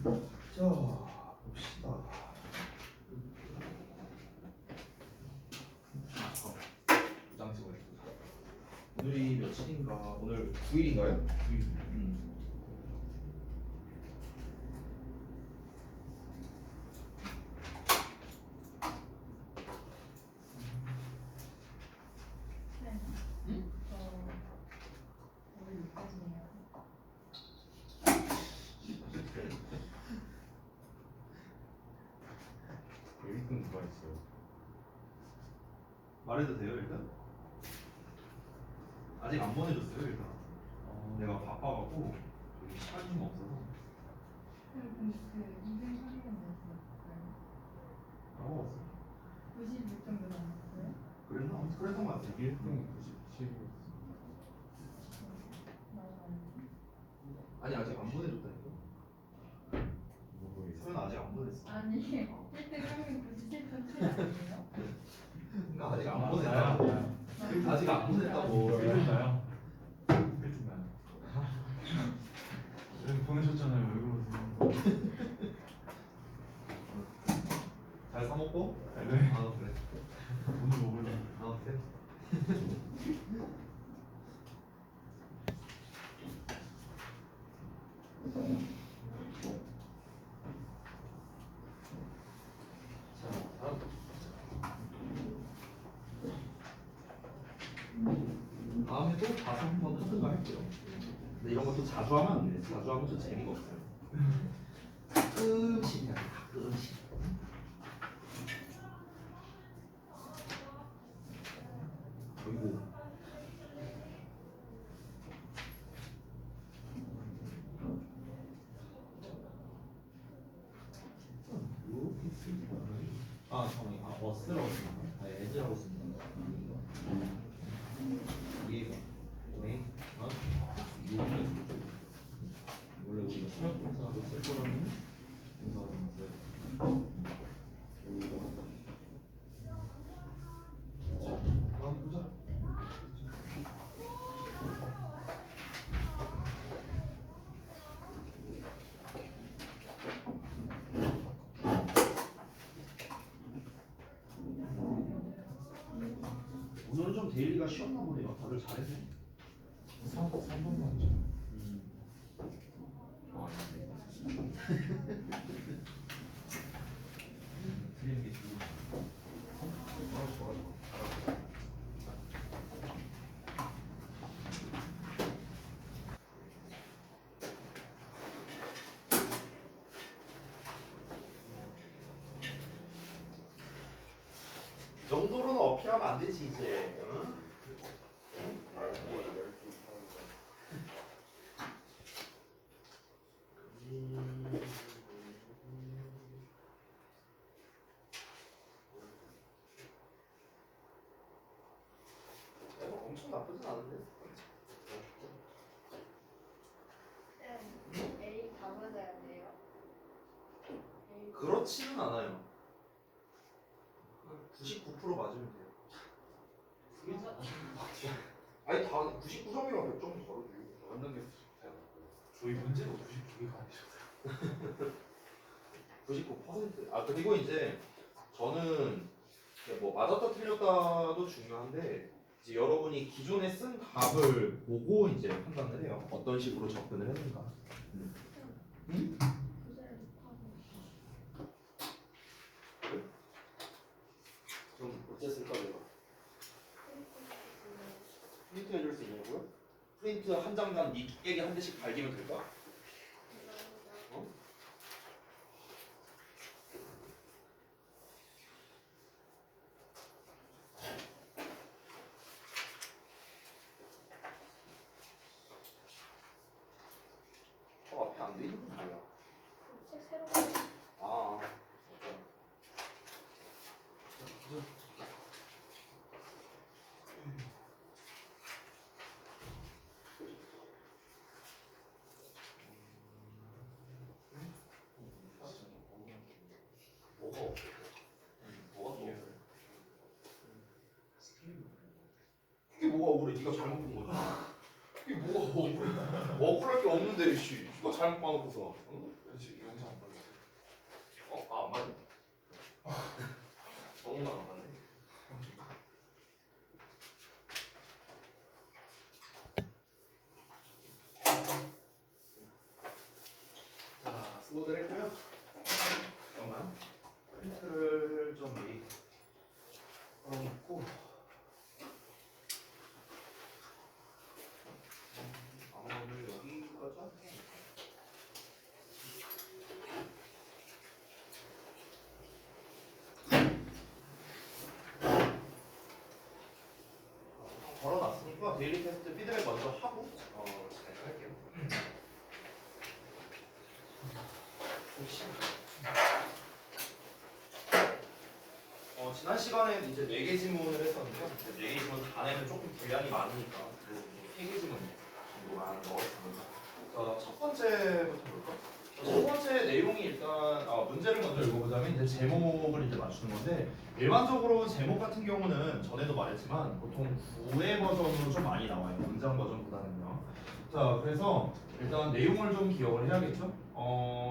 자, 봅시다. 부장 찍어야겠다. 오늘이 며칠인가? 오늘 9일인가요? 9일. 일등 누가 있어요? 말해도 돼요 일단? 아직 안 보내줬어요 일단. 내가 바빠갖고 여기 시간이 좀 없어서. 근데 그 인생 사기는 몇이었어요? 라고 왔어. 96 정도 나왔어요? 그랬나? 아무튼 그랬던 것 같아. 1등 97이었어. 아니 아직 안 보내줬다니까. 누구 서연 아직 안 보냈어. 아니 1등 하면 97.7 아니에요? 그러니까 아직 안 보냈다고. 아직 안 보냈다고. 1등 나요? 1등 나요. 보내셨잖아요. 왜 그러세요? 잘 사먹고? 네. 아 그래. 오늘 먹을래. 아 그래. 자, 다음에 또 가서 한번 하든가 할게요. 근데 이런 것도 자주 하면 안 돼. 자주 하면 또 재미가 없어요. 가끔씩이야. 가끔씩. 그리고 이렇게 쓰지 말아요. 아 잠깐만. 아 어스라고 씁니다. 아 에즈라고 씁니다. 이해가. 네. 아 이거는 원래 우리가 수학 동사로 쓸 거라면 동사로 써요. 자, 다음 보자. 오늘은 좀 데일리가 쉬웠나 보네요. 다들 잘했네. 3번만 줘. 틀리는 게 좋은. 좋아. 정도로는 어필하면 안 되지 이제. 응? 엄청 나쁘진 않은데. A 다 맞아야 돼요? 그렇지는 않아요. 99% 맞으면 돼요. 아니 다 99점이면 100점 벌어주고. 완전 게 저희 문제가 92개가 아니셨어요. 99%. 아 그리고 이제 저는 뭐 맞았다 틀렸다도 중요한데 이제 여러분이 기존에 쓴 답을 보고 이제 판단을 해요. 어떤 식으로 접근을 했는가. 응? 그럼 어째 쓸까 내가? 프린트 해줄 수 있냐고요? 프린트 한 장당 이 두께기 한 대씩 발기면 될까? 어? 앞에 안 돼 있는 건 뭐야? 책 새로 아, 뭐가 없어? 뭐가 또 없어? 그게 뭐가 억울해? 네가 잘못 본 거야. 그게 뭐가 억울해? 억울할 게 없는데 씨. 네가 잘못 봐놓고서. 응? 그렇지 영상 너무 많았네. 자, 수고들 했고요. 잠깐만. 프린트를 좀 미리 걸어놓고. 오늘 여기까지 할게. 걸어놨으니까 데일리 테스트 피드백 먼저 하고 잘 할게요. 지난 시간에 이제 4개 지문을 했었는데요. 4개 지문 다 내면 조금 분량이 많으니까 3개 지문 정도만 넣었습니다. 자, 첫 번째부터 볼까? 첫 번째 내용이 일단 문제를 먼저 읽어보자면 이제 제목을 이제 맞추는 건데 일반적으로 제목 같은 경우는 전에도 말했지만 보통 구회 버전으로 좀 많이 나와요. 문장 버전보다는요. 자, 그래서 일단 내용을 좀 기억을 해야겠죠?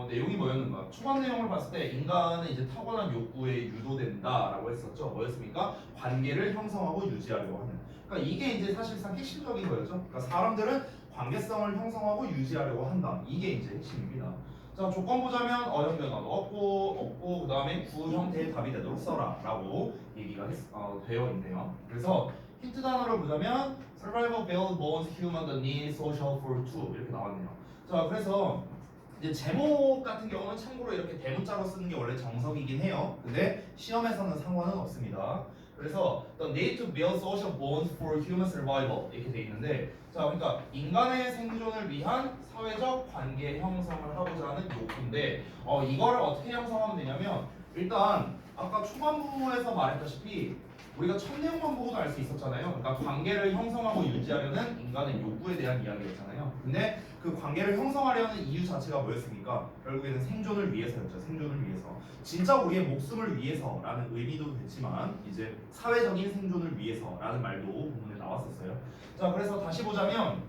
내용이 뭐였는가? 초반 내용을 봤을 때 인간은 이제 타고난 욕구에 유도된다라고 했었죠. 뭐였습니까? 관계를 형성하고 유지하려고 하는. 그러니까 이게 이제 사실상 핵심적인 거였죠. 그러니까 사람들은 관계성을 형성하고 유지하려고 한다. 이게 이제 핵심입니다. 자, 조건 보자면 어형변화도 없고 그 다음에 구 형태의 답이 되도록 써라라고 얘기가 되어 있네요. 그래서 힌트 단어를 보자면 survival build bones human the need social for two 이렇게 나왔네요. 자, 그래서 이제 제목 같은 경우는 참고로 이렇게 대문자로 쓰는 게 원래 정석이긴 해요. 근데 시험에서는 상관은 없습니다. 그래서 the need to build social bonds for human survival 이렇게 돼 있는데, 자, 그러니까 인간의 생존을 위한 사회적 관계 형성을 하고자 하는 욕구인데, 이거를 어떻게 형성하면 되냐면 일단 아까 초반부에서 말했다시피 우리가 첫 내용만 보고도 알 수 있었잖아요. 그러니까 관계를 형성하고 유지하려는 인간의 욕구에 대한 이야기였잖아요. 근데 그 관계를 형성하려는 이유 자체가 뭐였습니까? 결국에는 생존을 위해서였죠. 생존을 위해서. 진짜 우리의 목숨을 위해서라는 의미도 됐지만 이제 사회적인 생존을 위해서라는 말도 본문에 나왔었어요. 자, 그래서 다시 보자면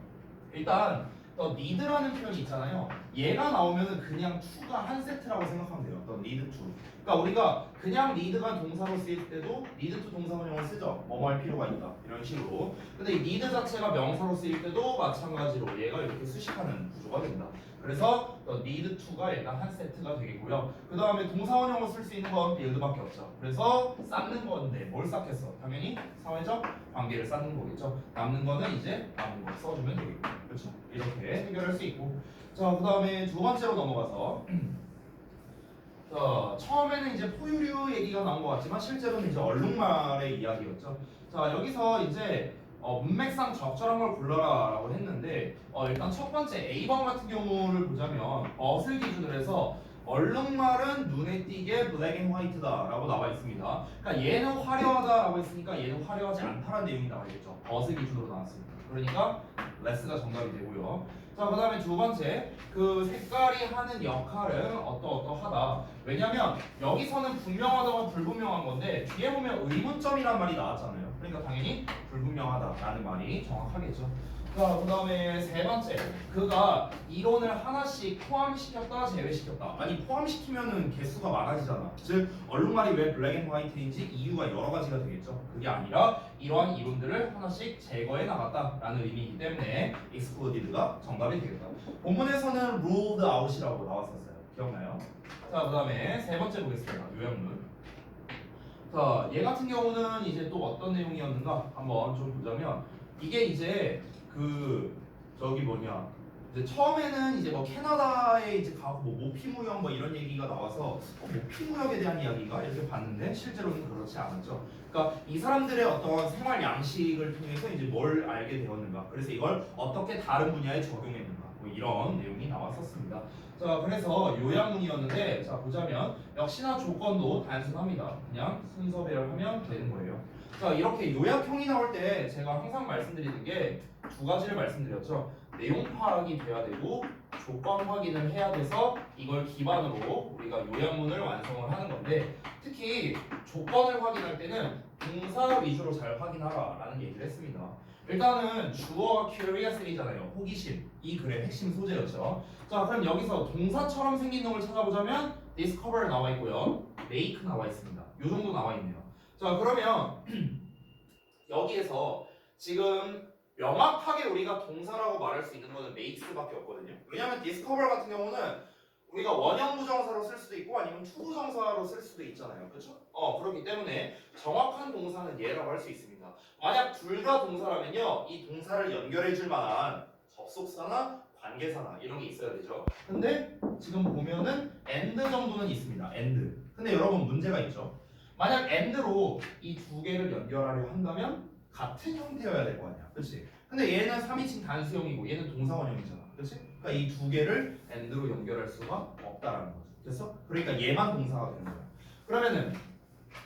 일단 need라는 표현이 있잖아요. 얘가 나오면은 그냥 to가 한 세트라고 생각하면 돼요. need to. 그러니까 우리가 그냥 need가 동사로 쓰일 때도 need to 동사원형을 쓰죠. 뭐뭐 할 필요가 있다. 이런 식으로. 근데 이 need 자체가 명사로 쓰일 때도 마찬가지로 얘가 이렇게 수식하는 구조가 된다. 그래서 need to가 일단 한 세트가 되겠고요. 그 다음에 동사원형으로 쓸 수 있는 건 build밖에 없죠. 그래서 쌓는 건데 뭘 쌓겠어? 당연히 사회적 관계를 쌓는 거겠죠. 남는 거는 이제 남은 거 써주면 되겠고, 그렇죠? 이렇게 해결할 수 있고. 자, 그 다음에 두 번째로 넘어가서 자, 처음에는 이제 포유류 얘기가 나온 것 같지만 실제로는 이제 얼룩말의 이야기였죠. 자, 여기서 이제 문맥상 적절한 걸 골라라라고 했는데 일단 첫 번째 A번 같은 경우를 보자면 엇을 기준으로 해서 얼룩말은 눈에 띄게 블랙 앤 화이트다라고 나와 있습니다. 그러니까 얘는 화려하다라고 했으니까 얘는 화려하지 않다라는 내용이 나와 있겠죠. 엇을 기준으로 나왔습니다. 그러니까 레스가 정답이 되고요. 자, 그 다음에 두 번째, 그 색깔이 하는 역할은 어떠하다. 왜냐면 여기서는 분명하다고 불분명한 건데 뒤에 보면 의문점이란 말이 나왔잖아요. 그러니까 당연히 불분명하다라는 말이 정확하겠죠. 자, 그 다음에 세 번째, 그가 이론을 하나씩 포함시켰다 제외시켰다. 아니, 포함시키면은 개수가 많아지잖아. 즉 얼룩말이 왜 블랙 앤 화이트인지 이유가 여러 가지가 되겠죠. 그게 아니라 이러한 이론들을 하나씩 제거해 나갔다라는 의미이기 때문에 excluded가 정답이 되겠다. 본문에서는 ruled out이라고 나왔었어요. 기억나요? 자, 그 다음에 세 번째 보겠습니다. 요약문. 자, 얘 같은 경우는 이제 또 어떤 내용이었는가 한번 좀 보자면 이게 이제 이제 처음에는 이제 뭐 캐나다에 이제 가고 뭐 모피무역 뭐 이런 얘기가 나와서 모피무역에 대한 이야기가 이렇게 봤는데 실제로는 그렇지 않았죠. 그러니까 이 사람들의 어떤 생활 양식을 통해서 이제 뭘 알게 되었는가. 그래서 이걸 어떻게 다른 분야에 적용했는가. 뭐 이런 내용이 나왔었습니다. 자, 그래서 요약문이었는데 자, 보자면 역시나 조건도 단순합니다. 그냥 순서 배열하면 되는 거예요. 자, 이렇게 요약형이 나올 때 제가 항상 말씀드리는 게 두 가지를 말씀드렸죠. 내용 파악이 돼야 되고 조건 확인을 해야 돼서 이걸 기반으로 우리가 요약문을 완성을 하는 건데 특히 조건을 확인할 때는 동사 위주로 잘 확인하라 라는 얘기를 했습니다. 일단은 주어가 curiously잖아요. 호기심. 이 글의 핵심 소재였죠. 자, 그럼 여기서 동사처럼 생긴 놈을 찾아보자면 discover 나와 있고요. make 나와 있습니다. 요 정도 나와 있네요. 자, 그러면 여기에서 지금 명확하게 우리가 동사라고 말할 수 있는 거는 makes밖에 없거든요. 왜냐면 discover 같은 경우는 우리가 원형 부정사로 쓸 수도 있고 아니면 투부정사로 쓸 수도 있잖아요. 그렇죠? 그렇기 때문에 정확한 동사는 얘라고 할 수 있습니다. 만약 둘 다 동사라면요. 이 동사를 연결해 줄 만한 접속사나 관계사나 이런 게 있어야 되죠. 근데 지금 보면은 and 정도는 있습니다. and. 근데 여러분 문제가 있죠. 만약 and로 이 두 개를 연결하려 한다면 같은 형태여야 될 거 아니야. 그렇지? 근데 얘는 3인칭 단수형이고 얘는 동사원형이잖아. 그렇지? 그러니까 이 두 개를 and로 연결할 수가 없다라는 거죠. 됐어? 그러니까 얘만 동사가 되는 거야. 그러면은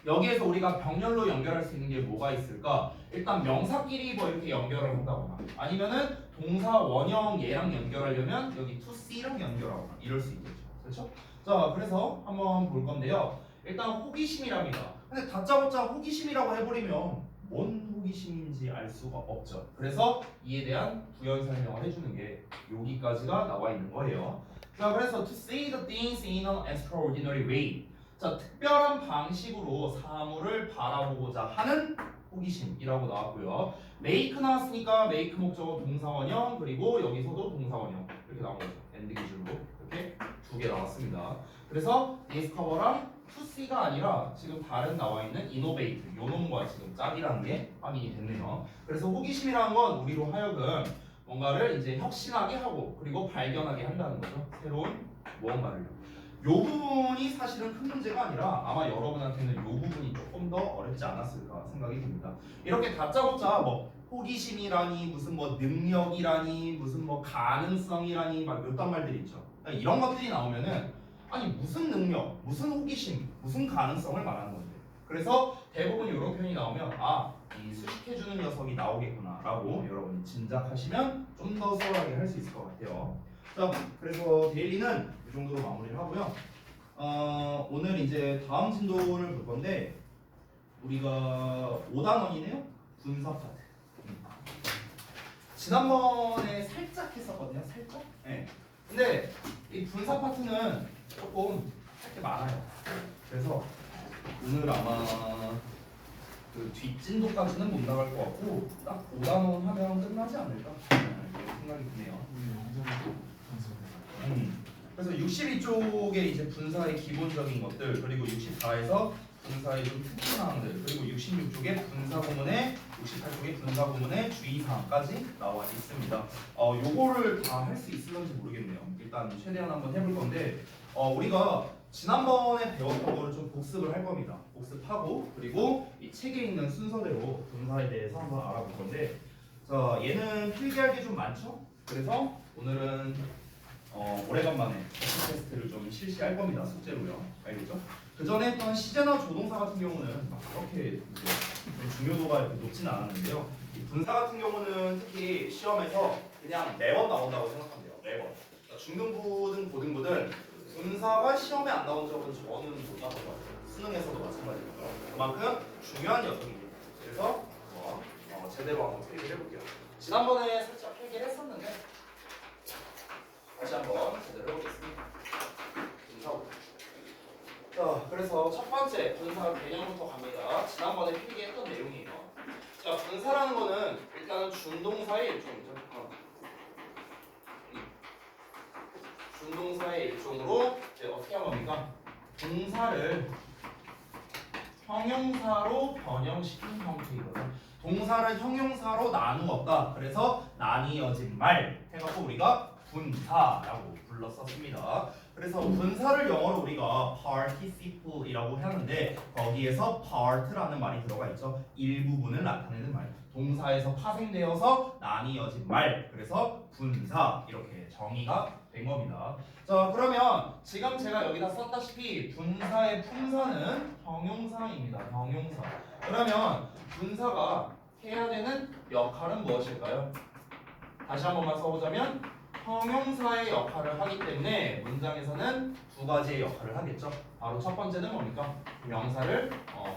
여기에서 우리가 병렬로 연결할 수 있는 게 뭐가 있을까? 일단 명사끼리 뭐 이렇게 연결을 한다거나 아니면은 동사 원형 얘랑 연결하려면 여기 to C랑 연결하거나 이럴 수 있겠죠. 그렇죠? 자, 그래서 한번 볼 건데요. 일단 호기심이랍니다. 근데 다짜고짜 호기심이라고 해버리면 뭔 호기심인지 알 수가 없죠. 그래서 이에 대한 부연 설명을 해주는 게 여기까지가 나와 있는 거예요. 자, 그래서 to say the things in an extraordinary way. 자, 특별한 방식으로 사물을 바라보고자 하는 호기심이라고 나왔고요. make 나왔으니까 make 목적어 동사원형 그리고 여기서도 동사원형 이렇게 나온 거죠. and 기준으로 이렇게 두 개 나왔습니다. 그래서 discover랑 to see가 아니라 지금 다른 나와 있는 innovate 요 놈과 지금 짝이라는 게 확인이 됐네요. 그래서 호기심이라는 건 우리로 하여금 뭔가를 이제 혁신하게 하고 그리고 발견하게 한다는 거죠. 새로운 무언가를. 요 부분이 사실은 큰 문제가 아니라 아마 여러분한테는 요 부분이 조금 더 어렵지 않았을까 생각이 듭니다. 이렇게 다짜고짜 뭐 호기심이라니 무슨 뭐 능력이라니 무슨 뭐 가능성이라니 막 몇단 말들이 있죠. 그러니까 이런 것들이 나오면은 아니 무슨 능력, 무슨 호기심, 무슨 가능성을 말하는 건데. 그래서 대부분 이런 표현이 나오면 이 수식해주는 녀석이 나오겠구나라고 여러분이 짐작하시면 좀 더 수월하게 할 수 있을 것 같아요. 자, 그래서 데일리는 이 정도로 마무리를 하고요. 오늘 이제 다음 진도를 볼 건데 우리가 5단원이네요. 분사 파트. 지난번에 살짝 했었거든요. 살짝. 네. 근데 이 분사 파트는 조금 할 게 많아요. 그래서 오늘 아마 그 뒷진도까지는 못 나갈 것 같고 딱 5단원 하면 끝나지 않을까 이렇게 생각이 드네요. 그래서 62쪽에 이제 분사의 기본적인 것들 그리고 64에서 분사의 좀 특수사항들 그리고 66쪽에 분사 구문에 68쪽에 분사 구문의 주의사항까지 나와 있습니다. 요거를 다 할 수 있을런지 모르겠네요. 일단 최대한 한번 해볼 건데 우리가 지난번에 배웠던 거를 좀 복습을 할 겁니다. 복습하고 그리고 이 책에 있는 순서대로 분사에 대해서 한번 알아볼 건데 자 얘는 필기할 게 좀 많죠? 그래서 오늘은 오래간만에 테스트를 좀 실시할 겁니다. 숙제로요. 알겠죠? 그 전에 했던 시제나 조동사 같은 경우는 막 그렇게 좀 중요도가 이렇게 높지는 않았는데요. 이 분사 같은 경우는 특히 시험에서 그냥 매번 나온다고 생각하면 돼요. 매번. 그러니까 중등부든 고등부든 분사가 시험에 안 나온 적은 저는 못 나온 것 같아요. 수능에서도 마찬가지고요. 그만큼 중요한 녀석입니다. 그래서 제대로 한번 필기를 해볼게요. 지난번에 살짝 필기를 했었는데 다시 한번 제대로 해보겠습니다. 분사부터. 자, 그래서 첫 번째 분사 개념부터 갑니다. 지난번에 필기했던 내용이에요. 자, 분사라는 거는 일단은 준동사의 일종이죠. 준동사의 일종으로 이제 어떻게 한 겁니까? 동사를 형용사로 변형시킨 형태이거든. 동사를 형용사로 나누었다. 그래서 나뉘어진 말 해갖고 우리가 분사라고 불렀었습니다. 그래서 분사를 영어로 우리가 participle이라고 하는데 거기에서 part라는 말이 들어가 있죠. 일부분을 나타내는 말. 동사에서 파생되어서 나뉘어진 말. 그래서 분사 이렇게 정의가 된 겁니다. 자, 그러면 지금 제가 여기다 썼다시피 분사의 품사는 형용사입니다. 형용사. 그러면 분사가 해야 되는 역할은 무엇일까요? 다시 한 번만 써보자면 형용사의 역할을 하기 때문에 문장에서는 두 가지의 역할을 하겠죠. 바로 첫 번째는 뭡니까? 명사를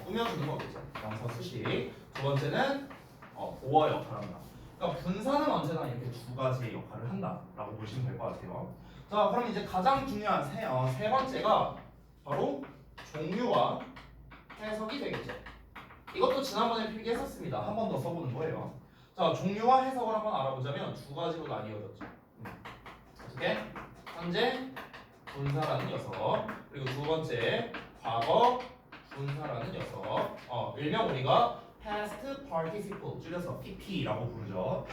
꾸며주는 거겠죠. 명사 수식. 두 번째는 보어 역할을 한다. 그러니까 분사는 언제나 이렇게 두 가지의 역할을 한다라고 보시면 될 것 같아요. 자, 그럼 이제 가장 중요한 세 번째가 바로 종류와 해석이 되겠죠. 이것도 지난번에 필기했었습니다. 한 번 더 써보는 거예요. 자, 종류와 해석을 한번 알아보자면 두 가지로 나뉘어졌죠. 어떻게? 현재 분사라는 녀석, 그리고 두 번째 과거 분사라는 녀석. 일명 우리가 past participle 줄여서 PP라고 부르죠.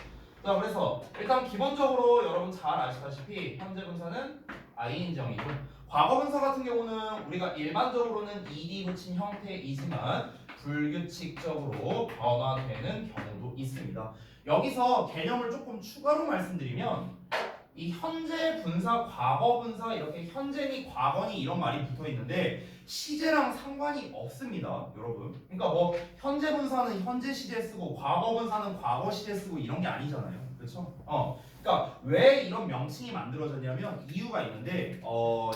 자, 그래서 일단 기본적으로 여러분 잘 아시다시피 현재 분사는 ing형이고, 과거 분사 같은 경우는 우리가 일반적으로는 ed 붙인 형태이지만 불규칙적으로 변화되는 경우도 있습니다. 여기서 개념을 조금 추가로 말씀드리면, 이 현재 분사, 과거 분사 이렇게 현재니 과거니 이런 말이 붙어 있는데 시제랑 상관이 없습니다, 여러분. 그러니까 뭐 현재 분사는 현재 시제 쓰고 과거 분사는 과거 시제 쓰고 이런 게 아니잖아요, 그렇죠? 그러니까 왜 이런 명칭이 만들어졌냐면 이유가 있는데,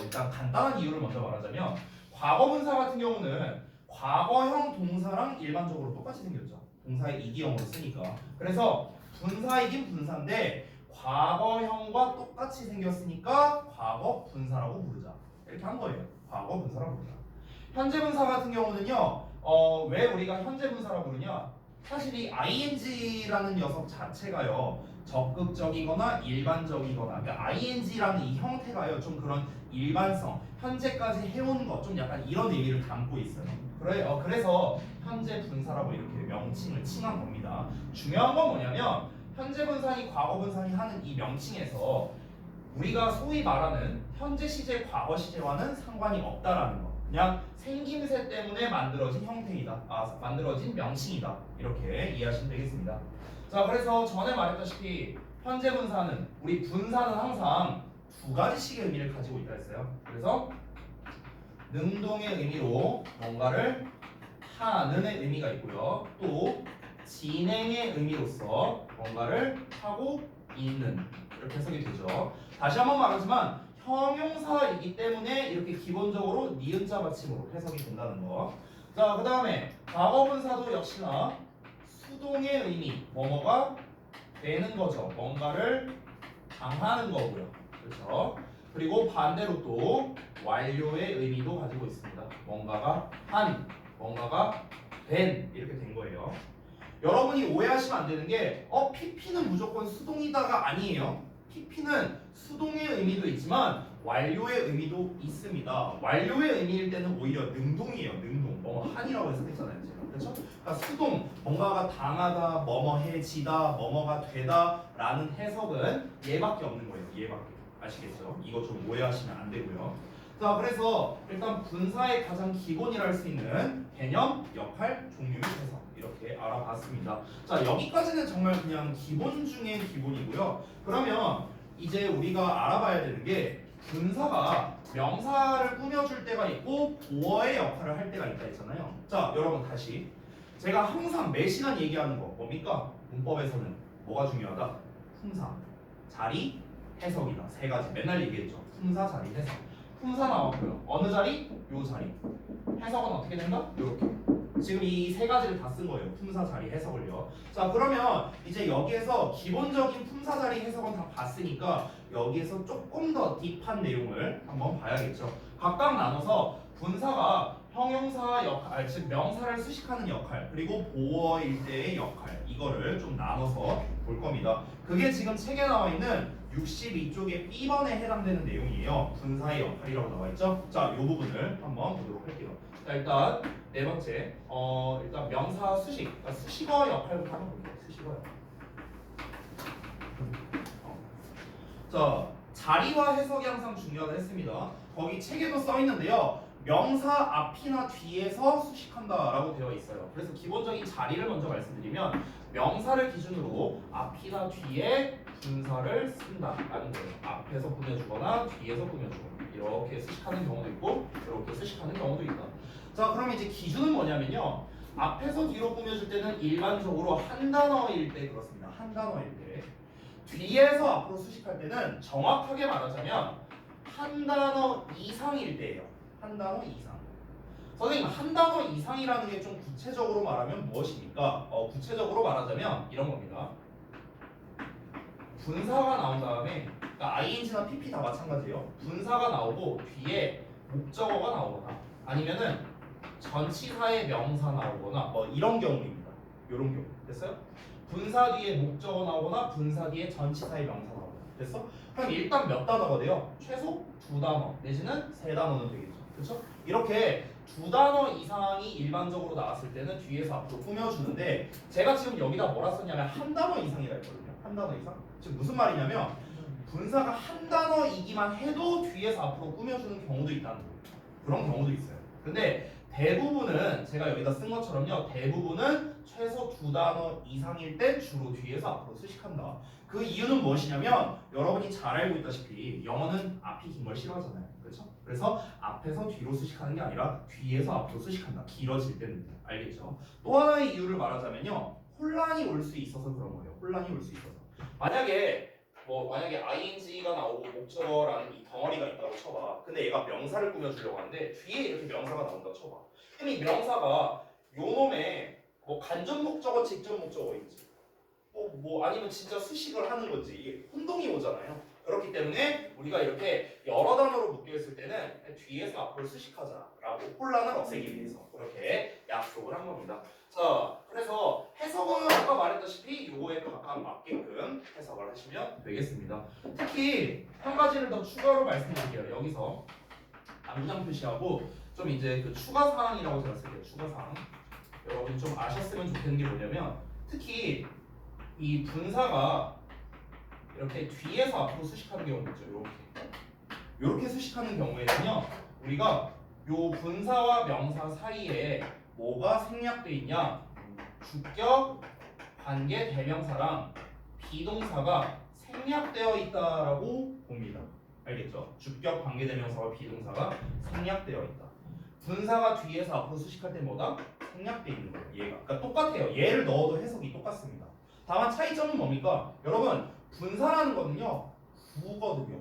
일단 간단한 이유를 먼저 말하자면, 과거 분사 같은 경우는 과거형 동사랑 일반적으로 똑같이 생겼죠. 동사의 이기형으로 쓰니까. 그래서 분사이긴 분사인데 과거형과 똑같이 생겼으니까 과거 분사라고 부르자. 이렇게 한 거예요. 과거 분사라고 부르자. 현재 분사 같은 경우는요. 왜 우리가 현재 분사라고 부르냐? 사실 이 ing라는 녀석 자체가요. 적극적이거나 일반적이거나, 그러니까 ing라는 이 형태가요. 좀 그런 일반성, 현재까지 해온 것, 좀 약간 이런 의미를 담고 있어요. 그래서 현재 분사라고 이렇게 명칭을 칭한 겁니다. 중요한 건 뭐냐면 현재 분사니 과거 분사니 하는 이 명칭에서 우리가 소위 말하는 현재 시제, 과거 시제와는 상관이 없다라는 거. 그냥 생김새 때문에 만들어진 형태이다. 만들어진 명칭이다. 이렇게 이해하시면 되겠습니다. 자, 그래서 전에 말했다시피 현재 분사는, 우리 분사는 항상 두 가지씩의 의미를 가지고 있다 했어요. 그래서 능동의 의미로 뭔가를 하는의 의미가 있고요. 또 진행의 의미로서 뭔가를 하고 있는, 이렇게 해석이 되죠. 다시 한번 말하지만 형용사이기 때문에 이렇게 기본적으로 니은자 받침으로 해석이 된다는 거. 자, 그 다음에 과거 분사도 역시나 수동의 의미, 뭐뭐가 되는 거죠. 뭔가를 당하는 거고요. 그렇죠? 그리고 반대로 또 완료의 의미도 가지고 있습니다. 뭔가가 한, 뭔가가 된, 이렇게 된 거예요. 여러분이 오해하시면 안 되는 게 PP는 무조건 수동이다가 아니에요. PP는 수동의 의미도 있지만 완료의 의미도 있습니다. 완료의 의미일 때는 오히려 능동이에요. 능동. 뭐 한이라고 해석했잖아요, 제가. 그렇죠? 그러니까 수동, 뭔가가 당하다, 뭐뭐해지다, 뭐뭐가 되다라는 해석은 얘밖에 없는 거예요. 얘밖에. 아시겠죠? 이거 좀 오해하시면 안 되고요. 자, 그래서 일단 분사의 가장 기본이라 할 수 있는 개념, 역할, 종류, 해석 이렇게 알아봤습니다. 자, 여기까지는 정말 그냥 기본 중에 기본이고요. 그러면 이제 우리가 알아봐야 되는 게, 분사가 명사를 꾸며줄 때가 있고 보어의 역할을 할 때가 있다 했잖아요. 자, 여러분 다시, 제가 항상 매 시간 얘기하는 거 뭡니까? 문법에서는 뭐가 중요하다? 품사, 자리, 해석이다. 세 가지 맨날 얘기했죠. 품사, 자리, 해석. 품사 나왔고요. 어느 자리? 요 자리. 해석은 어떻게 된다? 요렇게. 지금 이 세 가지를 다 쓴 거예요. 품사, 자리, 해석을요. 자, 그러면 이제 여기에서 기본적인 품사, 자리, 해석은 다 봤으니까 여기에서 조금 더 딥한 내용을 한번 봐야겠죠. 각각 나눠서 분사가 형용사 역할, 즉 명사를 수식하는 역할, 그리고 보어일 때의 역할, 이거를 좀 나눠서 볼 겁니다. 그게 지금 책에 나와 있는 62쪽의 B번에 해당되는 내용이에요. 분사의 역할이라고 나와 있죠. 자, 이 부분을 한번 보도록 할게요. 자, 일단 네 번째, 일단 명사 수식, 그러니까 수식어 역할부터 한번 볼게요. 수식어 역할. 자, 자리와 해석이 항상 중요하다 했습니다. 거기 책에도 써 있는데요. 명사 앞이나 뒤에서 수식한다라고 되어 있어요. 그래서 기본적인 자리를 먼저 말씀드리면, 명사를 기준으로 앞이나 뒤에 분사를 쓴다라는 거예요. 앞에서 꾸며주거나 뒤에서 꾸며주거나 이렇게 수식하는 경우도 있고 이렇게 수식하는 경우도 있다. 자, 그럼 이제 기준은 뭐냐면요. 앞에서 뒤로 꾸며줄 때는 일반적으로 한 단어일 때 그렇습니다. 한 단어일 때. 뒤에서 앞으로 수식할 때는 정확하게 말하자면 한 단어 이상일 때예요. 한 단어 이상. 선생님, 한 단어 이상이라는 게 좀 구체적으로 말하면 무엇입니까? 구체적으로 말하자면 이런 겁니다. 분사가 나온 다음에, 그러니까 ing나 pp 다 마찬가지예요. 분사가 나오고 뒤에 목적어가 나오거나 아니면은 전치사의 명사 나오거나 뭐 이런 경우입니다. 이런 경우 됐어요? 분사 뒤에 목적어 나오거나 분사 뒤에 전치사의 명사 나오거나 됐어? 그럼 일단 몇 단어가 돼요? 최소 2단어 내지는 3단어는 되겠죠. 그렇죠? 이렇게 2단어 이상이 일반적으로 나왔을 때는 뒤에서 앞으로 꾸며주는데 제가 지금 여기다 뭐라 썼냐면 1단어 이상이라 했거든요. 1단어 이상? 지금 무슨 말이냐면 분사가 1단어이기만 해도 뒤에서 앞으로 꾸며주는 경우도 있다는 거예요. 그런 경우도 있어요. 근데 대부분은 제가 여기다 쓴 것처럼요. 대부분은 최소 2단어 이상일 때 주로 뒤에서 앞으로 수식한다. 그 이유는 무엇이냐면 여러분이 잘 알고 있다시피 영어는 앞이 긴 걸 싫어하잖아요. 그렇죠? 그래서 앞에서 뒤로 수식하는 게 아니라 뒤에서 앞으로 수식한다. 길어질 때는. 알겠죠? 또 하나의 이유를 말하자면요. 혼란이 올 수 있어서 그런 거예요. 혼란이 올 수 있어서. 만약에 ing가 나오고 목적어라는 이 덩어리가 있다고 쳐봐. 근데 얘가 명사를 꾸며주려고 하는데 뒤에 이렇게 명사가 나온다고 쳐봐. 그럼 이 명사가 요 놈의 뭐 간접 목적어, 직접 목적어인지 뭐 아니면 진짜 수식을 하는 건지 이게 혼동이 오잖아요. 그렇기 때문에 우리가 이렇게 여러 단어로 묶여있을 때는 뒤에서 앞으로 수식하자라고 혼란을 없애기 위해서 그렇게 약속을 한 겁니다. 자, 그래서 해석은 아까 말했다시피 요거에 각각 맞게끔 해석을 하시면 되겠습니다. 특히 한 가지를 더 추가로 말씀드릴게요. 여기서 암장 표시하고 좀 이제 그 추가 사항이라고 제가 쓸게요. 추가 사항. 여러분이 좀 아셨으면 좋겠는 게 뭐냐면 특히 이 분사가 이렇게 뒤에서 앞으로 수식하는 경우도 있죠. 이렇게 수식하는 경우에는요. 우리가 요 분사와 명사 사이에 뭐가 생략돼 있냐? 주격, 관계, 대명사랑 비동사가 생략되어 있다라고 봅니다. 알겠죠? 주격, 관계, 대명사와 비동사가 생략되어 있다. 분사가 뒤에서 앞으로 수식할 때 뭐다? 생략되어 있는 거예요. 얘가. 그러니까 똑같아요. 얘를 넣어도 해석이 똑같습니다. 다만 차이점은 뭡니까? 여러분 분사라는 거는요 구거든요.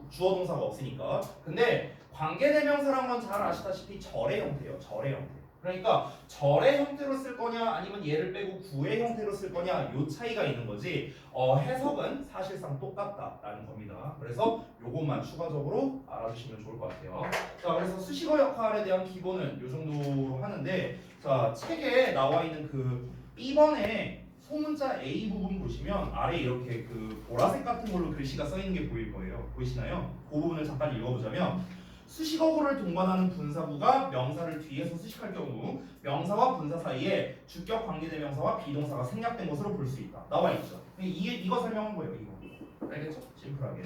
주어 동사가 없으니까. 근데 관계대명사란 건 잘 아시다시피 절의 형태예요. 절의 형태. 그러니까 절의 형태로 쓸 거냐 아니면 얘를 빼고 구의 형태로 쓸 거냐 요 차이가 있는 거지 해석은 사실상 똑같다라는 겁니다. 그래서 요것만 추가적으로 알아주시면 좋을 것 같아요. 자, 그래서 수식어 역할에 대한 기본은 요 정도로 하는데 자, 책에 나와 있는 그 B번에 소문자 A 부분 보시면 아래 이렇게 그 보라색 같은 걸로 글씨가 써 있는 게 보일 거예요. 보이시나요? 그 부분을 잠깐 읽어보자면 수식어구를 동반하는 분사구가 명사를 뒤에서 수식할 경우 명사와 분사 사이에 주격 관계대명사와 비동사가 생략된 것으로 볼 수 있다. 나와 있죠. 이거 설명한 거예요. 이거. 알겠죠? 심플하게.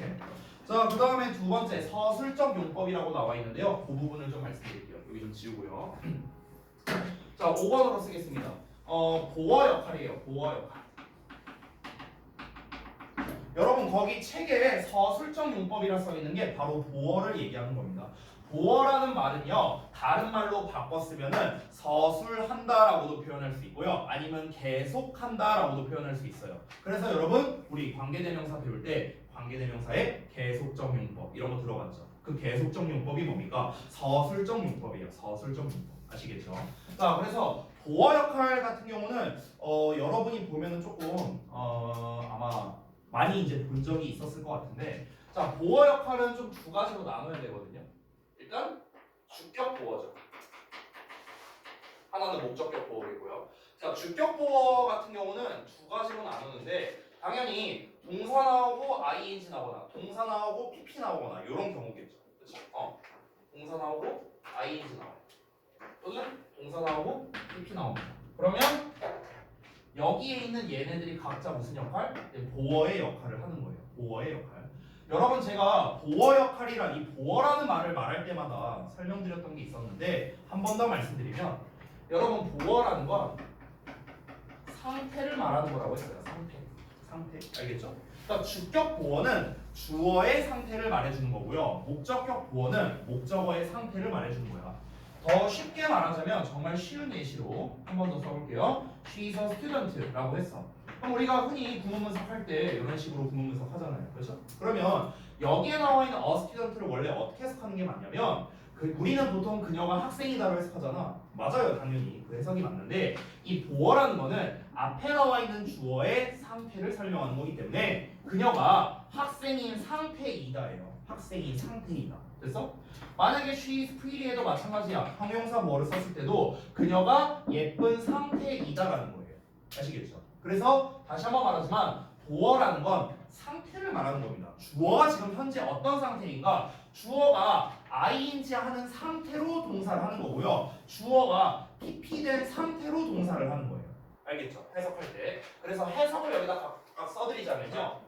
자, 그 다음에 두 번째 서술적 용법이라고 나와 있는데요. 그 부분을 좀 말씀드릴게요. 여기 좀 지우고요. 자, 5번으로 쓰겠습니다. 보어 역할이에요. 보어 역할. 여러분 거기 책에 서술적 용법이라 써 있는 게 바로 보어를 얘기하는 겁니다. 보어라는 말은요 다른 말로 바꿔 쓰면은 서술한다라고도 표현할 수 있고요 아니면 계속한다라고도 표현할 수 있어요. 그래서 여러분 우리 관계대명사 배울 때 관계대명사의 계속적 용법 이런 거 들어봤죠. 그 계속적 용법이 뭡니까? 서술적 용법이에요. 서술적 용법 아시겠죠? 자, 그래서 보어 역할 같은 경우는 여러분이 보면은 조금 아마 많이 이제 본 적이 있었을 것 같은데 자, 보어 역할은 좀 두 가지로 나눠야 되거든요. 일단 주격 보어죠. 하나는 목적격 보어이고요. 자, 주격 보어 같은 경우는 두 가지로 나누는데 당연히 동사 나오고 ing 나오거나 동사 나오고 pp 나오거나 이런 경우겠죠. 그렇죠? 동사 나오고 ing 나와요. 또는 동사 나오고 pp 나옵니다. 그러면 여기에 있는 얘네들이 각자 무슨 역할? 보어의 역할을 하는 거예요. 보어의 역할. 여러분 제가 보어 역할이란 이 보어라는 말을 말할 때마다 설명드렸던 게 있었는데 한 번 더 말씀드리면 여러분 보어라는 건 상태를 말하는 거라고 했어요. 상태. 알겠죠? 그러니까 주격 보어는 주어의 상태를 말해주는 거고요. 목적격 보어는 목적어의 상태를 말해주는 거야. 더 쉽게 말하자면 정말 쉬운 예시로 한 번 더 써볼게요. She's a student라고 했어. 그럼 우리가 흔히 구문분석 할 때 이런 식으로 구문분석 하잖아요. 그렇죠? 그러면 여기에 나와 있는 a student를 원래 어떻게 해석하는 게 맞냐면 우리는 보통 그녀가 학생이다로 해석하잖아. 맞아요. 당연히 그 해석이 맞는데 이 보어라는 거는 앞에 나와 있는 주어의 상태를 설명하는 거기 때문에 그녀가 학생인 상태이다예요. 학생인 상태이다. 됐어? 만약에 she is pretty에도 마찬가지야. 형용사 뭐를 썼을 때도 그녀가 예쁜 상태이다라는 거예요. 아시겠죠? 그래서 다시 한번 말하지만 도어라는 건 상태를 말하는 겁니다. 주어가 지금 현재 어떤 상태인가? 주어가 ing 하는 상태로 동사를 하는 거고요. 주어가 pp된 상태로 동사를 하는 거예요. 알겠죠? 해석할 때. 그래서 해석을 여기다 각각 써드리자면요.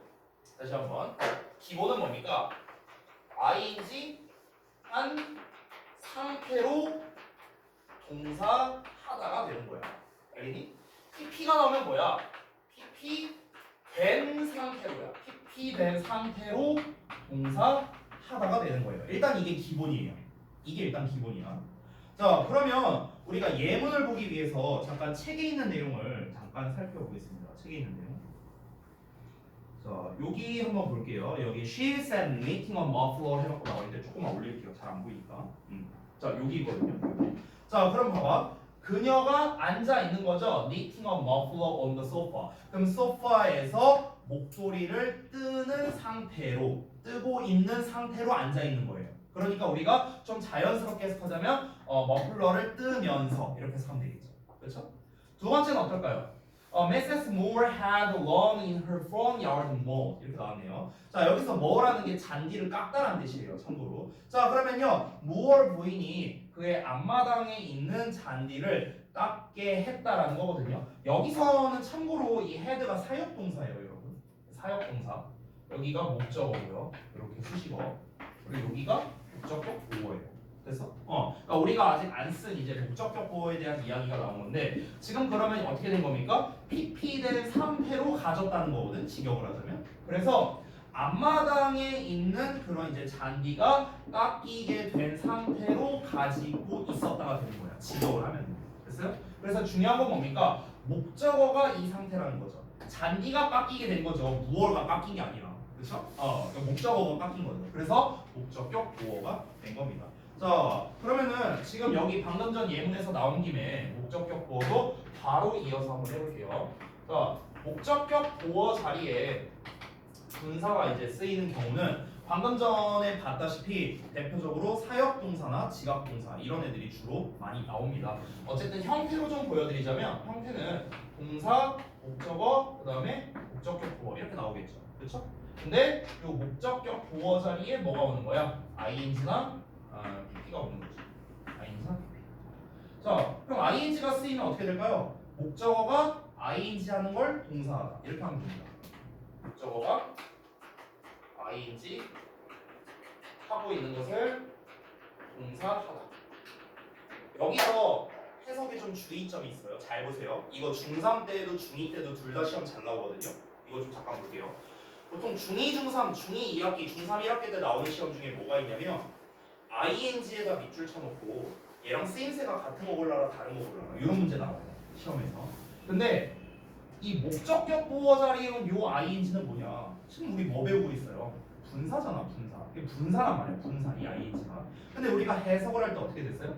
다시 한번. 기본은 뭡니까? ing 한 상태로 동사하다가 되는 거야. 알겠니? pp가 나오면 뭐야? pp 된 상태로야. pp 된 상태로 동사하다가 되는 거예요. 일단 이게 기본이에요. 이게 일단 기본이야. 자, 그러면 우리가 예문을 보기 위해서 잠깐 책에 있는 내용을 잠깐 살펴보겠습니다. 책에 있는 내용. 자, 여기 한번 볼게요. 여기 she said knitting on muffler 해갖고 나와있는데 조금만 올릴게요. 잘 안 보이니까. 자, 여기거든요. 자, 그럼 봐봐. 그녀가 앉아 있는 거죠. knitting on muffler on the sofa. 그럼 소파에서 목도리를 뜨는 상태로, 뜨고 있는 상태로 앉아 있는 거예요. 그러니까 우리가 좀 자연스럽게 해석하자면 머플러를 뜨면서 이렇게 해서 하면 되겠죠. 그렇죠? 두 번째는 어떨까요? Mrs. Moore had lawn in her front yard mow. 이렇게 나왔네요. 자, 여기서 mow라는 게 잔디를 깎다라는 뜻이에요. 참고로. 자, 그러면요. Moore 부인이 그의 앞마당에 있는 잔디를 깎게 했다라는 거거든요. 여기서는 참고로 이 had가 사역동사예요, 여러분. 사역동사. 여기가 목적어고요. 이렇게 수식어. 그리고 여기가 목적격 보어예요. 됐어? 그러니까 우리가 아직 안 쓴 이제 목적격 보어에 대한 이야기가 나온 건데 지금 그러면 어떻게 된 겁니까? pp된 상태로 가졌다는 거거든. 직역을 하자면. 그래서 앞마당에 있는 그런 이제 잔디가 깎이게 된 상태로 가지고 있었다가 되는 거야. 직역을 하면. 됐어요? 그래서 중요한 건 뭡니까? 목적어가 이 상태라는 거죠. 잔디가 깎이게 된 거죠. 무얼가 깎인 게 아니라. 그렇죠? 그러니까 목적어가 깎인 거죠. 그래서 목적격 보어가 된 겁니다. 자, 그러면은 지금 여기 방금 전 예문에서 나온 김에 목적격 보어도 바로 이어서 한번 해볼게요. 자, 목적격 보어 자리에 분사가 이제 쓰이는 경우는 방금 전에 봤다시피 대표적으로 사역동사나 지각동사 이런 애들이 주로 많이 나옵니다. 어쨌든 형태로 좀 보여드리자면 형태는 동사, 목적어, 그 다음에 목적격 보어 이렇게 나오겠죠. 그렇죠? 근데 이 목적격 보어 자리에 뭐가 오는 거야? ing나 pp가 오는 거지. ing나 pp. 자, 그럼 ing가 쓰이면 어떻게 될까요? 목적어가 ing 하는 걸 동사하다. 이렇게 하면 됩니다. 목적어가 ing 하고 있는 것을 동사하다. 여기서 해석에 좀 주의점이 있어요. 잘 보세요. 이거 중3 때도 중2 때도 둘 다 시험 잘 나오거든요. 이거 좀 잠깐 볼게요. 보통 중2, 중3, 중2 2학기, 중3 1학기 때 나오는 시험 중에 뭐가 있냐면 ing에다 밑줄 쳐놓고 얘랑 쓰임새가 같은 거 골라라 다른 거 골라라 이런 문제 나와요. 시험에서. 근데 이 목적격 보어 자리에 온 요 ing는 뭐냐? 지금 우리 뭐 배우고 있어요? 분사잖아, 분사. 이게 분사란 말이야, 분사, 이 ing가. 근데 우리가 해석을 할 때 어떻게 됐어요?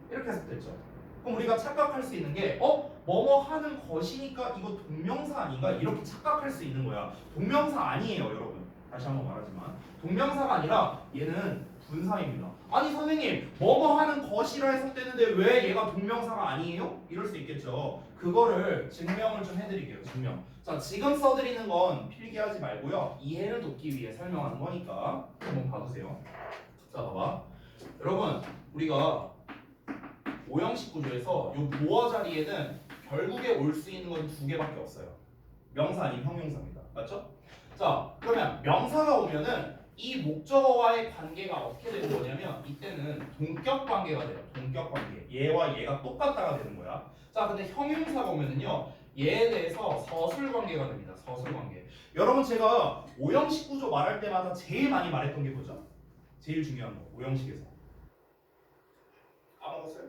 이렇게 해석됐죠. 그럼 우리가 착각할 수 있는 게 뭐뭐 하는 것이니까 이거 동명사 아닌가? 이렇게 착각할 수 있는 거야. 동명사 아니에요, 여러분. 다시 한번 말하지만 동명사가 아니라 얘는 분사입니다. 아니 선생님, 뭐뭐 하는 것이라 해석되는데 왜 얘가 동명사가 아니에요? 이럴 수 있겠죠. 그거를 증명을 좀 해드릴게요. 증명. 자, 지금 써드리는 건 필기하지 말고요. 이해를 돕기 위해 설명하는 거니까 한번 봐주세요. 자, 봐봐. 여러분, 우리가 오형식 구조에서 이 보어 자리에는 결국에 올 수 있는 건 두 개밖에 없어요. 명사 아닌 형용사입니다. 맞죠? 자, 그러면 명사가 오면은 이 목적어와의 관계가 어떻게 되는 거냐면 이때는 동격 관계가 돼요. 동격 관계. 얘와 얘가 똑같다가 되는 거야. 자, 근데 형용사가 오면은요. 얘에 대해서 서술 관계가 됩니다. 서술 관계. 여러분, 제가 오형식 구조 말할 때마다 제일 많이 말했던 게 뭐죠? 제일 중요한 거. 오형식에서. 까먹었어요?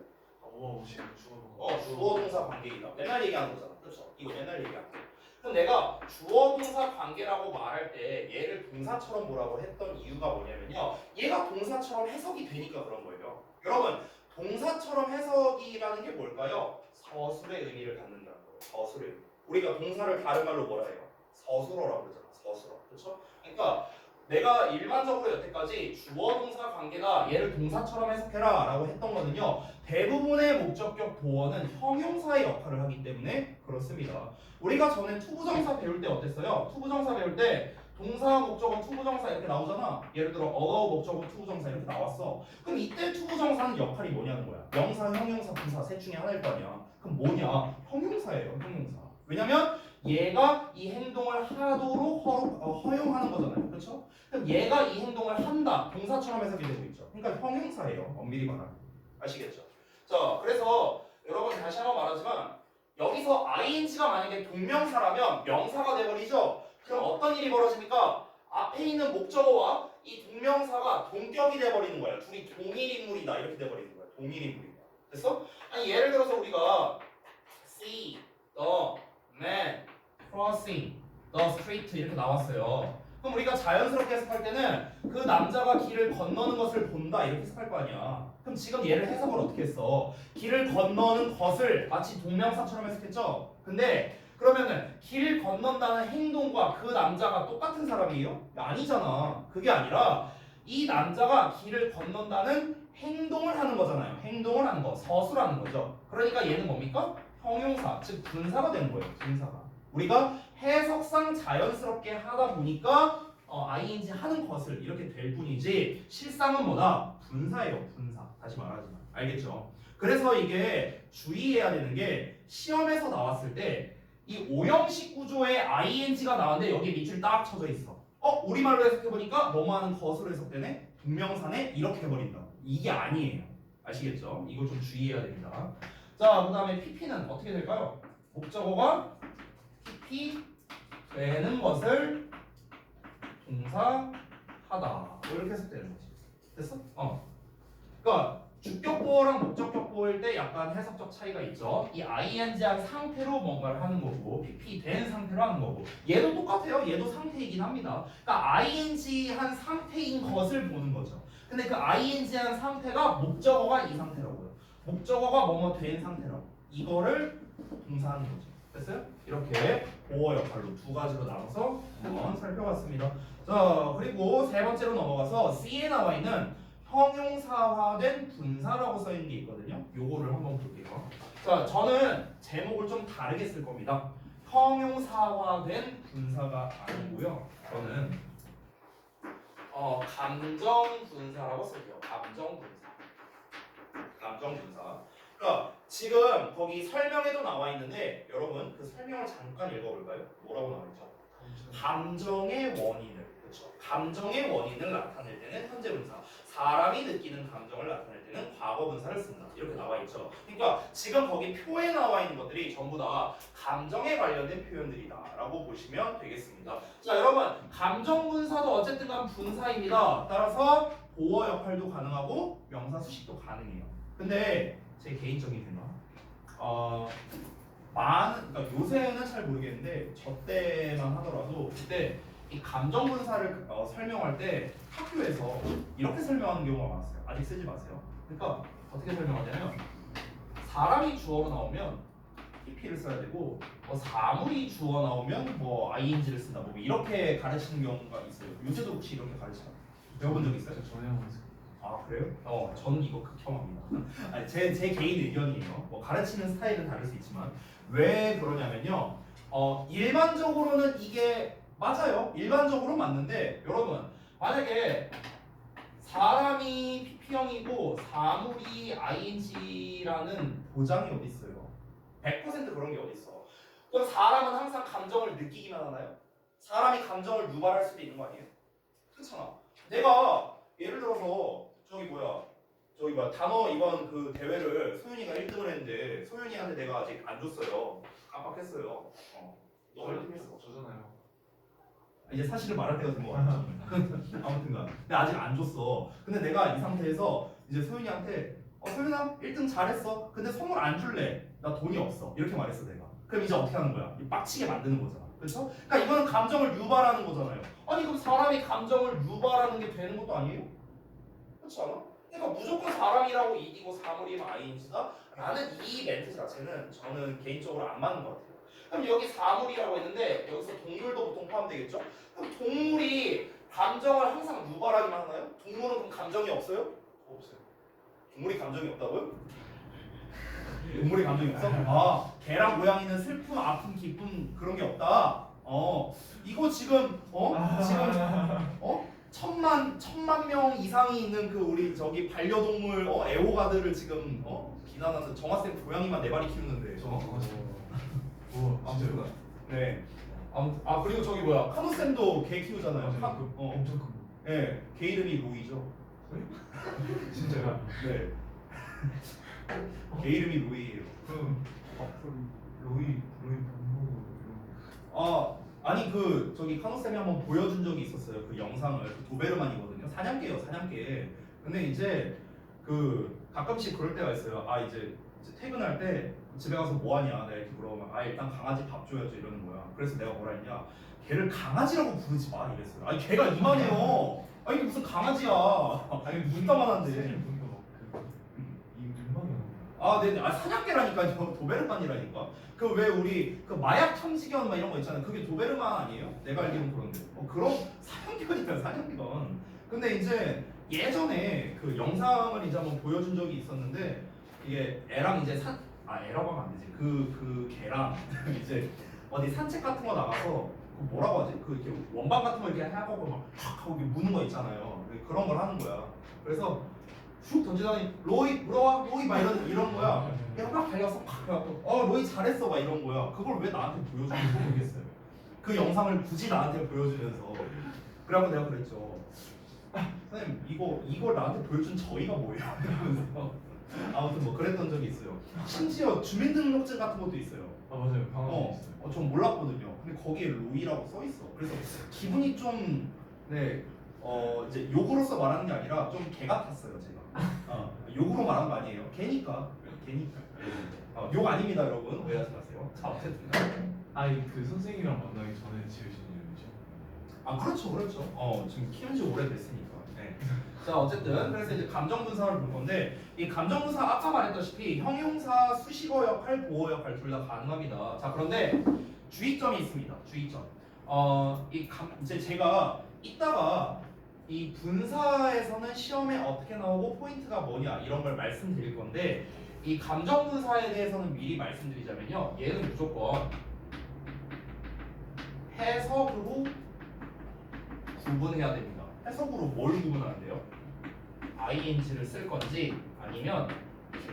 주어 동사 관계이다. 맨날 얘기하는 거잖아. 그렇죠? 이거 맨날 얘기하는 거. 그럼 내가 주어 동사 관계라고 말할 때 얘를 동사처럼 보라고 했던 이유가 뭐냐면요. 얘가 동사처럼 해석이 되니까 그런 거예요. 여러분, 동사처럼 해석이라는 게 뭘까요? 서술의 의미를 갖는다는 거예요. 서술의 의미. 우리가 동사를 다른 말로 뭐라 해요? 서술어라고 그러잖아. 서술어. 그렇죠? 그러니까 내가 일반적으로 여태까지 주어 동사 관계가 얘를 동사처럼 해석해라 라고 했던 거는요, 대부분의 목적격 보어는 형용사의 역할을 하기 때문에 그렇습니다. 우리가 전에 투부정사 배울 때 어땠어요? 투부정사 배울 때 동사, 목적어, 투부정사 이렇게 나오잖아. 예를 들어 어가우, 목적어, 투부정사 이렇게 나왔어. 그럼 이때 투부정사는 역할이 뭐냐는 거야. 명사, 형용사, 분사 셋 중에 하나일 거 아니야. 그럼 뭐냐? 형용사예요. 형용사. 왜냐면 얘가 이 행동을 하도록 허용하는 거잖아요. 그렇죠? 그럼 얘가 이 행동을 한다. 동사처럼 해석이 되고 있죠. 그러니까 형용사예요. 엄밀히 말하면. 아시겠죠? 자, 그래서 여러분 다시 한번 말하지만 여기서 ing가 만약에 동명사라면 명사가 돼버리죠. 그럼 어떤 일이 벌어집니까? 앞에 있는 목적어와 이 동명사가 동격이 돼버리는 거야. 둘이 동일 인물이다 이렇게 돼버리는 거야. 동일 인물이다. 됐어? 아니 예를 들어서 우리가 see the man crossing the street 이렇게 나왔어요. 그럼 우리가 자연스럽게 해석할 때는 그 남자가 길을 건너는 것을 본다 이렇게 해석할 거 아니야. 그럼 지금 얘를 해석을 어떻게 했어? 길을 건너는 것을 마치 동명사처럼 해석했죠? 근데 그러면은 길 건넌다는 행동과 그 남자가 똑같은 사람이에요? 아니잖아. 그게 아니라 이 남자가 길을 건넌다는 행동을 하는 거잖아요. 행동을 하는 거, 서술하는 거죠. 그러니까 얘는 뭡니까? 형용사, 즉 분사가 되는 거예요. 분사가. 우리가 해석상 자연스럽게 하다 보니까 ing 하는 것을 이렇게 될 뿐이지 실상은 뭐다? 분사예요. 분사. 다시 말하지만 알겠죠? 그래서 이게 주의해야 되는 게 시험에서 나왔을 때 이 오형식 구조의 ing가 나왔는데 여기 밑줄 딱 쳐져 있어. 우리말로 해석해보니까 너무 하는 것으로 해석되네? 동명사네? 이렇게 해버린다. 이게 아니에요. 아시겠죠? 이거 좀 주의해야 됩니다. 자, 그 다음에 pp는 어떻게 될까요? 목적어가 pp 되는 것을 동사하다. 이렇게 해석되는 거지. 됐어? 그러니까 주격보어랑 목적격보어일 때 약간 해석적 차이가 있죠. 이 ing한 상태로 뭔가를 하는 거고 pp 된 상태로 하는 거고 얘도 똑같아요. 얘도 상태이긴 합니다. 그러니까 ing한 상태인 것을 보는 거죠. 근데 그 ing한 상태가 목적어가 이 상태라고요. 목적어가 뭐뭐 된 상태라고. 이거를 동사하는 거죠. 됐어요? 이렇게 보어 역할로 두 가지로 나눠서 한번 살펴봤습니다. 자, 그리고 세 번째로 넘어가서 C에 나와 있는 형용사화된 분사라고 써 있는 게 있거든요. 요거를 한번 볼게요. 자, 저는 제목을 좀 다르게 쓸 겁니다. 형용사화된 분사가 아니고요. 저는 감정 분사라고 쓸게요. 감정 분사. 감정 분사. 그러니까 지금 거기 설명에도 나와 있는데 여러분 그 설명을 잠깐 읽어볼까요? 뭐라고 나와 있죠? 감정의 원인을, 그렇죠? 감정의 원인을 나타낼 때는 현재 분사. 사람이 느끼는 감정을 나타낼 때는 과거 분사를 쓴다. 이렇게 나와 있죠. 그러니까 지금 거기 표에 나와 있는 것들이 전부 다 감정에 관련된 표현들이다라고 보시면 되겠습니다. 자, 여러분 감정 분사도 어쨌든 간 분사입니다. 따라서 보어 역할도 가능하고 명사 수식도 가능해요. 근데 제 개인적인 생각, 그러니까 요새는 잘 모르겠는데 저 때만 하더라도 그때 이 감정 분사를 설명할 때 학교에서 이렇게 설명하는 경우가 많았어요. 아직 쓰지 마세요. 그러니까 어떻게 설명하냐면 사람이 주어로 나오면 PP를 써야 되고 사물이 주어 나오면 뭐 ing를 쓴다. 뭐 이렇게 가르치는 경우가 있어요. 요새도 혹시 이렇게 가르치나요? 배워본 적 있어요? 전에 한번 아 그래요? 저는 이거 극혐합니다. 아니, 제 개인 의견이에요. 뭐 가르치는 스타일은 다를 수 있지만 왜 그러냐면요. 일반적으로는 이게 맞아요. 일반적으로 맞는데 여러분 만약에 사람이 PP형이고 사물이 ing라는 보장이 어디 있어요? 100% 그런 게 어디 있어? 그럼 사람은 항상 감정을 느끼기만 하나요? 사람이 감정을 유발할 수도 있는 거 아니에요? 그렇잖아. 내가 예를 들어서 저기 뭐야 단어 이번 그 대회를 소윤이가 1등을 했는데 소윤이한테 내가 아직 안 줬어요. 깜빡했어요. 너 1등 했어. 저잖아요. 이제 사실을 말할 때가 된 거 같아. 아무튼간 근데 아직 안 줬어. 근데 내가 이 상태에서 이제 소윤이한테 소윤아 1등 잘했어. 근데 선물 안 줄래. 나 돈이 없어. 이렇게 말했어 내가. 그럼 이제 어떻게 하는 거야? 빡치게 만드는 거잖아. 그렇죠? 그러니까 이거는 감정을 유발하는 거잖아요. 아니 그럼 사람이 감정을 유발하는 게 되는 것도 아니에요? 그렇지 않아? 그러니까 무조건 사람이라고 이기고 사물이면 ing다? 라는 이 멘트 자체는 저는 개인적으로 안 맞는 것 같아요. 그럼 여기 사물이라고 했는데 여기서 동물도 보통 포함되겠죠? 그럼 동물이 감정을 항상 유발하기만 하나요? 동물은 그럼 감정이 없어요? 없어요. 동물이 감정이 없다고요? 동물이 감정이 없어? 아, 개랑 고양이는 슬픔, 아픔, 기쁨 그런 게 없다. 이거 지금 천만 명 이상이 있는 그 우리 저기 반려동물 애호가들을 지금 비난하는 정화쌤 고양이만 4마리 키우는데. 우와, 진짜요? 네. 그리고 저기 뭐야 카누쌤도 개 키우잖아요. 맞아요. 엄청 큰 거. 네, 개 이름이 로이죠. 진짜요? 네. 개 이름이 로이예요. 그럼 앞으로 로이 반복 이런. 아니 저기 카노쌤이 한번 보여준 적이 있었어요. 그 영상을 그 도베르만이거든요. 사냥개요, 사냥개. 근데 이제 가끔씩 그럴 때가 있어요. 이제 퇴근할 때 집에 가서 뭐 하냐 내가 이렇게 물어보면 일단 강아지 밥 줘야죠 이러는 거야. 그래서 내가 뭐라 했냐, 걔를 강아지라고 부르지 마 이랬어요. 아니 걔가 이만해요. 이게 무슨 강아지야. 아니 눈다만한데. 사진 보니까 막이 눈망이 나와. 네네. 사냥개라니까요. 도베르만이라니까. 그 왜 우리 그 마약 탐지견 막 이런 거 있잖아요. 그게 도베르만 아니에요? 내가 알기로는 그런데. 그런 사냥견이면 사냥견. 근데 이제 예전에 그 영상을 이제 한번 보여준 적이 있었는데 이게 애랑 이제 애라고 하면 안 되지. 그 개랑 이제 어디 산책 같은 거 나가서 그 뭐라고 하지? 이렇게 원반 같은 거 이렇게 하고 막 하고 이렇게 무는 거 있잖아요. 그런 걸 하는 거야. 그래서 슉 던지더니 로이 물어와 로이 막 이런 거야. 내가 막 달려서 팍 해갖고 로이 잘했어 막 이런 거야. 그걸 왜 나한테 보여주는지 모르겠어요. 그 영상을 굳이 나한테 보여주면서 그래갖고 내가 그랬죠. 선생님 이걸 나한테 보여준 저희가 뭐예요? 이러면서 아무튼 뭐 그랬던 적이 있어요. 심지어 주민등록증 같은 것도 있어요. 맞아요. 방황이 있어요. 전 몰랐거든요. 근데 거기에 로이라고 써 있어. 그래서 기분이 좀 이제 욕으로서 말하는 게 아니라 좀 개 같았어요 제가. 욕으로 말한 거 아니에요. 개니까. 욕 아닙니다 여러분. 오해하지 마세요. 자 어쨌든. 그 선생님이랑 만나기 전에 지으신 이름이죠? 그렇죠. 지금 키운 지 오래됐으니까. 네. 자 어쨌든 그래서 이제 감정 분사를 볼 건데 이 감정 분사 아까 말했다시피 형용사, 수식어 역할, 보어 역할 둘 다 가능합니다. 자 그런데 주의점이 있습니다. 주의점. 이제 제가 이따가 이 분사에서는 시험에 어떻게 나오고 포인트가 뭐냐 이런 걸 말씀드릴 건데 이 감정 분사에 대해서는 미리 말씀드리자면요. 얘는 무조건 해석으로 구분해야 됩니다. 해석으로 뭘 구분하는데요? ing를 쓸 건지 아니면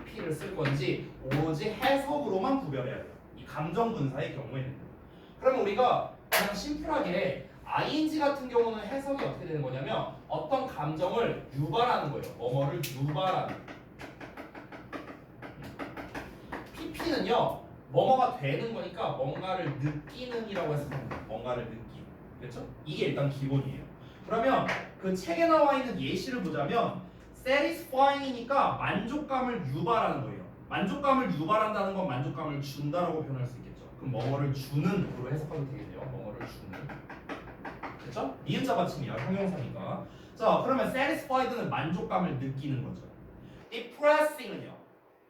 pp를 쓸 건지 오로지 해석으로만 구별해야 돼요. 이 감정 분사의 경우에는. 그러면 우리가 그냥 심플하게 ing 같은 경우는 해석이 어떻게 되는 거냐면 어떤 감정을 유발하는 거예요. 뭐뭐를 유발하는. pp는요 뭐뭐가 되는 거니까 뭔가를 느끼는이라고 해석합니다. 뭔가를 느끼는. 그렇죠? 이게 일단 기본이에요. 그러면 그 책에 나와 있는 예시를 보자면 satisfying이니까 만족감을 유발하는 거예요. 만족감을 유발한다는 건 만족감을 준다라고 표현할 수 있겠죠. 그럼 뭐뭐를 주는으로 해석하면 되겠네요. 뭐뭐를 주는. 그렇죠? 니은자 받침이야. 형용사니까. 자, 그러면 satisfied는 만족감을 느끼는 거죠. depressing은요.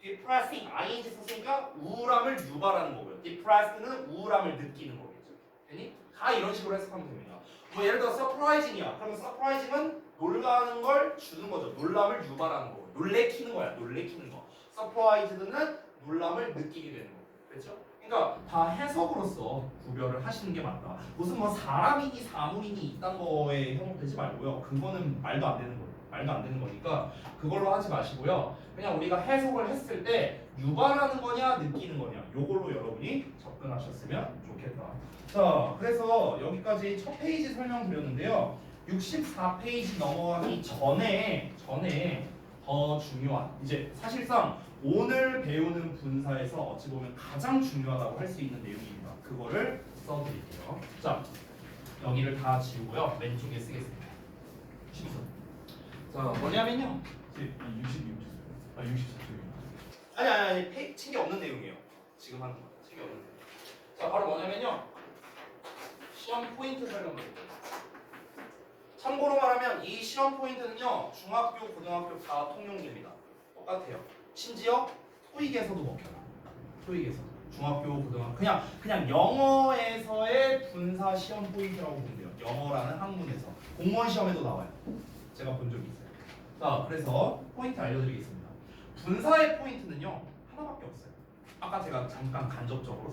depressing ing 썼으니까 우울함을 유발하는 거고요. depressed는 우울함을 느끼는 거겠죠. 되니? 다 이런 식으로 해석하면 됩니다. 뭐 예를 들어 surprising이야. 그러면 surprising은 놀라는 걸 주는 거죠. 놀람을 유발하는 거고. 놀래키는 거야. 놀래키는 거. surprised는 놀람을 느끼게 되는 거. 그렇죠? 그러니까 다 해석으로서 구별을 하시는 게 맞다. 무슨 뭐 사람이니 사물이니 이딴 거에 현혹되지 말고요. 그거는 말도 안 되는 거예요. 말도 안 되는 거니까 그걸로 하지 마시고요. 그냥 우리가 해석을 했을 때 유발하는 거냐 느끼는 거냐 요걸로 여러분이 접근하셨으면 좋겠다. 자, 그래서 여기까지 첫 페이지 설명드렸는데요. 64페이지 넘어가기 전에 더 중요한 이제 사실상 오늘 배우는 분사에서 어찌 보면 가장 중요하다고 할 수 있는 내용입니다. 그거를 써드릴게요. 자, 여기를 다 지우고요. 왼쪽에 쓰겠습니다. 14. 자, 뭐냐면요. 64쪽이요. 아니, 책이 없는 내용이에요. 지금 하는 거. 책이 없는 내용. 자, 바로 뭐냐면요. 시험 포인트 설명드릴게요. 참고로 말하면 이 시험 포인트는요. 중학교, 고등학교 다 통용됩니다. 똑같아요. 심지어 토익에서도 먹혀요. 토익에서. 중학교, 고등학교 그냥 영어에서의 분사 시험 포인트라고 보면 돼요. 영어라는 학문에서 공무원 시험에도 나와요. 제가 본 적이 있어요. 자, 그래서 포인트 알려드리겠습니다. 분사의 포인트는요 하나밖에 없어요. 아까 제가 잠깐 간접적으로